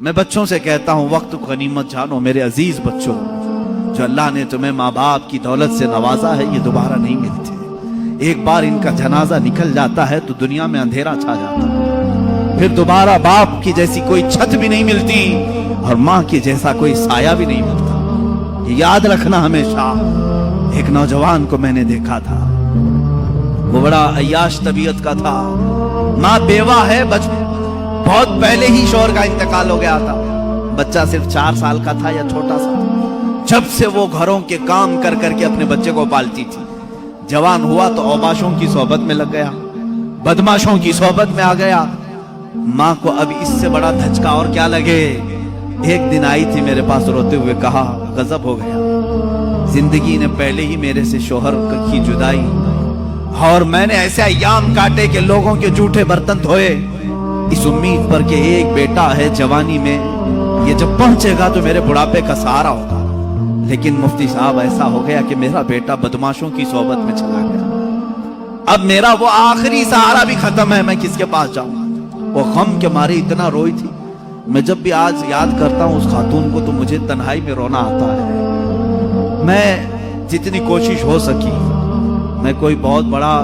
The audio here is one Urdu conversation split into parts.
میں بچوں سے کہتا ہوں وقت کو غنیمت جانو میرے عزیز بچوں، جو اللہ نے تمہیں ماں باپ کی دولت سے نوازا ہے یہ دوبارہ نہیں ملتے۔ ایک بار ان کا جنازہ نکل جاتا ہے تو دنیا میں اندھیرا چھا جاتا ہے، پھر دوبارہ باپ کی جیسی کوئی چھت بھی نہیں ملتی اور ماں کی جیسا کوئی سایہ بھی نہیں ملتا۔ یہ یاد رکھنا ہمیشہ۔ ایک نوجوان کو میں نے دیکھا تھا، وہ بڑا عیاش طبیعت کا تھا، ماں بیوہ ہے، بہت پہلے ہی شوہر کا انتقال ہو گیا تھا، بچہ صرف 4 سال کا تھا یا چھوٹا سا تھا۔ جب سے وہ گھروں کے کام کر کر کے اپنے بچے کو پالتی تھی، جوان ہوا تو اوباشوں کی صحبت میں لگ گیا، بدماشوں کی صحبت میں آ گیا۔ ماں کو اب اس سے بڑا دھچکا اور کیا لگے۔ ایک دن آئی تھی میرے پاس روتے ہوئے، کہا غضب ہو گیا، زندگی نے پہلے ہی میرے سے شوہر کی جدائی، اور میں نے ایسے ایام کاٹے کہ لوگوں کے جھوٹے برتن دھوئے اس امید پر کہ ایک بیٹا ہے جوانی میں، یہ جب پہنچے گا تو میرے بڑھاپے کا سہارا ہوگا۔ لیکن مفتی صاحب ایسا ہو گیا کہ میرا بیٹا بدماشوں کی صحبت میں چلا گیا، اب میرا وہ آخری سہارا بھی ختم ہے، میں کس کے پاس جاؤں؟ وہ غم کے مارے اتنا روئی تھی۔ میں جب بھی آج یاد کرتا ہوں اس خاتون کو تو مجھے تنہائی میں رونا آتا ہے۔ میں جتنی کوشش ہو سکی، میں کوئی بہت بڑا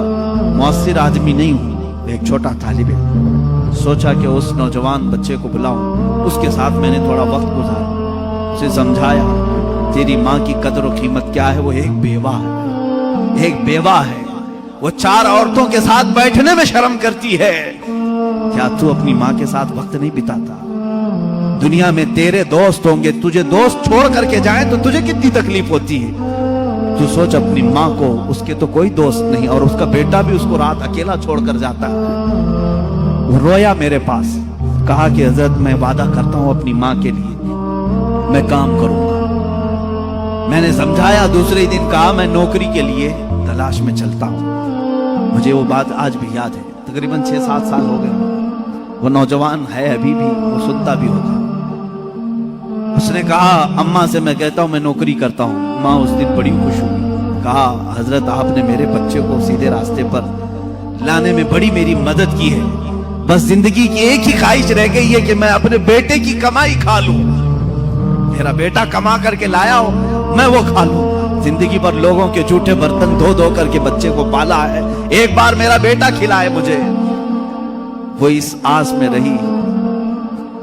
مؤثر آدمی نہیں ہوں، ایک چھوٹا طالب علم، سوچا کہ اس نوجوان بچے کو بلاؤں، اس کے ساتھ میں نے تھوڑا وقت گزارا، اسے سمجھایا تیری ماں کی قدر و قیمت کیا ہے، وہ ایک بیوہ ہے، ایک بیوہ ہے، وہ 4 عورتوں کے ساتھ بیٹھنے میں شرم کرتی ہے، کیا تو اپنی ماں کے ساتھ وقت نہیں بتاتا؟ دنیا میں تیرے دوست ہوں گے، تجھے دوست چھوڑ کر کے جائیں تو تجھے کتنی تکلیف ہوتی ہے۔ تو سوچ اپنی ماں کو، اس کے تو کوئی دوست نہیں، اور اس کا بیٹا بھی اس کو رات اکیلا چھوڑ کر جاتا ہے۔ وہ رویا میرے پاس، کہا کہ حضرت میں وعدہ کرتا ہوں اپنی ماں کے لیے میں کام کروں گا۔ میں نے سمجھایا، دوسرے دن کہا میں نوکری کے لیے تلاش میں چلتا ہوں۔ مجھے وہ بات آج بھی یاد ہے، تقریباً 6-7 سال ہو گئے۔ وہ نوجوان ہے ابھی بھی، وہ سنتا بھی ہوگا۔ اس نے کہا اماں سے میں کہتا ہوں میں نوکری کرتا ہوں۔ ماں اس دن بڑی خوش ہوئی، کہا حضرت آپ نے میرے بچے کو سیدھے راستے پر لانے میں بڑی میری مدد کی ہے، بس زندگی کی ایک ہی خواہش رہ گئی ہے کہ میں اپنے بیٹے کی کمائی کھا لوں، میرا بیٹا کما کر کے لایا ہو میں وہ کھا لوں۔ زندگی پر لوگوں کے جھوٹے برتن دھو دھو کر کے بچے کو پالا ہے، ایک بار میرا بیٹا کھلائے مجھے۔ وہ اس آس میں رہی،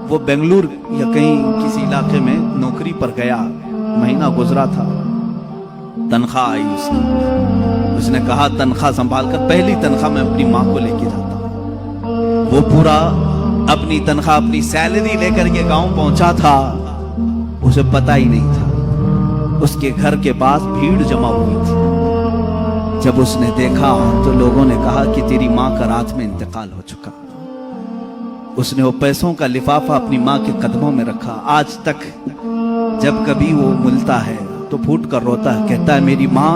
وہ بنگلور یا کہیں کسی علاقے میں نوکری پر گیا، مہینہ گزرا تھا، تنخواہ آئی اس کی، اس نے کہا تنخواہ سنبھال کر، پہلی تنخواہ میں اپنی ماں کو لے کے جاتا ہوں۔ وہ پورا اپنی تنخواہ، اپنی سیلری لے کر کے گاؤں پہنچا تھا، اسے پتا ہی نہیں تھا، اس کے گھر کے پاس بھیڑ جمع ہوئی تھی۔ جب اس نے دیکھا تو لوگوں نے کہا کہ تیری ماں کا رات میں انتقال ہو چکا۔ اس نے وہ پیسوں کا لفافہ اپنی ماں کے قدموں میں رکھا، آج تک جب کبھی وہ ملتا ہے تو پھوٹ کر روتا ہے، کہتا ہے میری ماں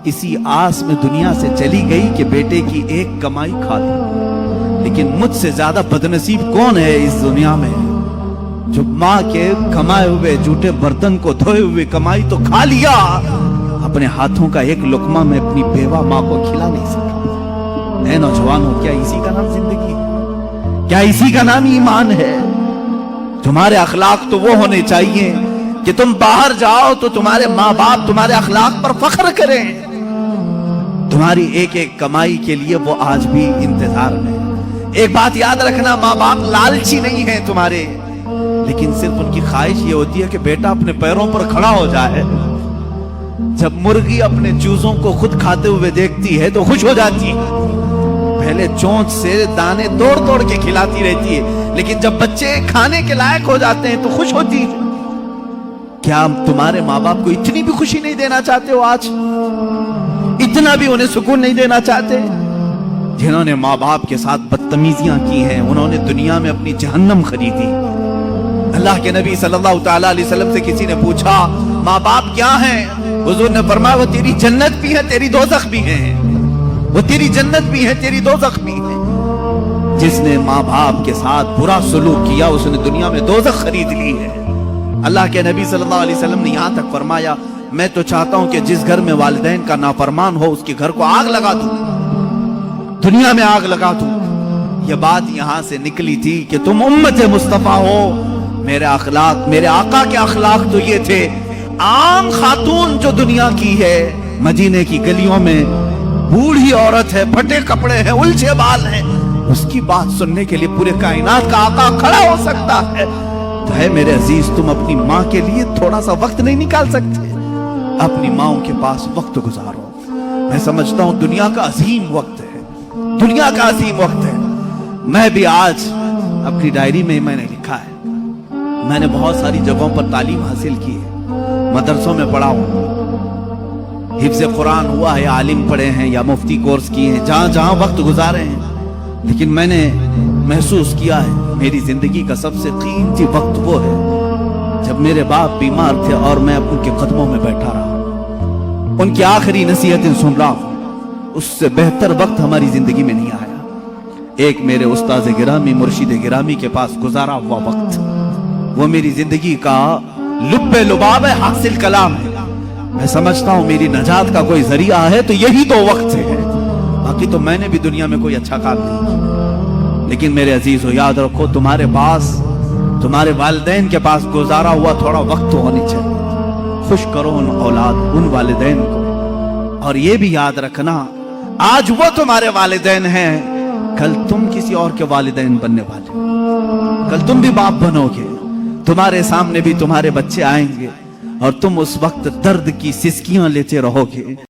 اسی آس میں دنیا سے چلی گئی کہ بیٹے کی ایک کمائی کھا لوں، لیکن مجھ سے زیادہ بدنصیب کون ہے اس دنیا میں جو ماں کے کمائے ہوئے جھوٹے برتن کو دھوئے ہوئے کمائی تو کھا لیا، اپنے ہاتھوں کا ایک لقمہ میں اپنی بیوہ ماں کو کھلا نہیں سکا۔ اے نوجوانوں، کیا اسی کا نام زندگی ہے؟ کیا اسی کا نام ایمان ہے؟ تمہارے اخلاق تو وہ ہونے چاہیے کہ تم باہر جاؤ تو تمہارے ماں باپ تمہارے اخلاق پر فخر کریں، تمہاری ایک ایک کمائی کے لیے وہ آج بھی انتظار میں۔ ایک بات یاد رکھنا، ماں باپ لالچی نہیں ہیں تمہارے، لیکن صرف ان کی خواہش یہ ہوتی ہے کہ بیٹا اپنے پیروں پر کھڑا ہو جائے۔ جب مرغی اپنے چوزوں کو خود کھاتے ہوئے دیکھتی ہے تو خوش ہو جاتی ہے، پہلے چونچ سے دانے توڑ توڑ کے کھلاتی رہتی ہے، لیکن جب بچے کھانے کے لائق ہو جاتے ہیں تو خوش ہوتی ہے۔ کیا تمہارے ماں باپ کو اتنی بھی خوشی نہیں دینا چاہتے ہو؟ آج اتنا بھی انہیں سکون نہیں دینا چاہتے؟ جنہوں نے ماں باپ کے ساتھ بدتمیزیاں کی ہیں انہوں نے دنیا میں اپنی جہنم خریدی۔ اللہ کے نبی صلی اللہ تعالیٰ علیہ وسلم سے کسی نے پوچھا ماں باپ کیا ہیں؟ حضور نے فرمایا وہ تیری جنت بھی ہے تیری دوزخ بھی ہے، وہ تیری جنت بھی ہے تیری دوزخ بھی ہے۔ جس نے ماں باپ کے ساتھ برا سلوک کیا اس نے دنیا میں دوزخ خرید لی ہے۔ اللہ کے نبی صلی اللہ علیہ وسلم نے یہاں تک فرمایا میں تو چاہتا ہوں کہ جس گھر میں والدین کا نافرمان ہو اس کے گھر کو آگ لگا دوں، دنیا میں آگ لگا دوں۔ یہ بات یہاں سے نکلی تھی کہ تم امت مصطفیٰ ہو، میرے اخلاق، میرے آقا کے اخلاق تو یہ تھے، عام خاتون جو دنیا کی ہے، مدینے کی گلیوں میں بوڑھی عورت ہے، پھٹے کپڑے ہیں، الجھے بال ہیں، اس کی بات سننے کے لیے پورے کائنات کا آقا کھڑا ہو سکتا ہے، تو ہے میرے عزیز تم اپنی ماں کے لیے تھوڑا سا وقت نہیں نکال سکتے؟ اپنی ماؤں کے پاس وقت گزارو۔ میں سمجھتا ہوں دنیا کا عظیم وقت ہے، دنیا کا عظیم وقت ہے۔ میں بھی آج اپنی ڈائری میں نے لکھا ہے، میں نے بہت ساری جگہوں پر تعلیم حاصل کی ہے، مدرسوں میں پڑھا ہوں، حفظ قرآن ہوا ہے، عالم پڑھے ہیں یا مفتی کورس کیے ہیں، جہاں جہاں وقت گزارے ہیں، لیکن میں نے محسوس کیا ہے میری زندگی کا سب سے قیمتی وقت وہ ہے جب میرے باپ بیمار تھے اور میں ان کے قدموں میں بیٹھا رہا، ان کی آخری نصیحتیں سن رہا ہوں۔ اس سے بہتر وقت ہماری زندگی میں نہیں آیا۔ ایک میرے استاذ گرامی، مرشد گرامی کے پاس گزارا ہوا وقت، وہ میری زندگی کا لب لباب ہے، حاصل کلام ہے۔ میں سمجھتا ہوں میری نجات کا کوئی ذریعہ ہے تو یہی تو وقت ہے، باقی تو میں نے بھی دنیا میں کوئی اچھا کام نہیں کیا۔ لیکن میرے عزیزو یاد رکھو، تمہارے پاس، تمہارے والدین کے پاس گزارا ہوا تھوڑا وقت تو ہونی چاہیے۔ خوش کرو ان اولاد، ان والدین کو، اور یہ بھی یاد رکھنا آج وہ تمہارے والدین ہیں، کل تم کسی اور کے والدین بننے والے ہو، کل تم بھی باپ بنو گے، تمہارے سامنے بھی تمہارے بچے آئیں گے اور تم اس وقت درد کی سسکیاں لیتے رہو گے۔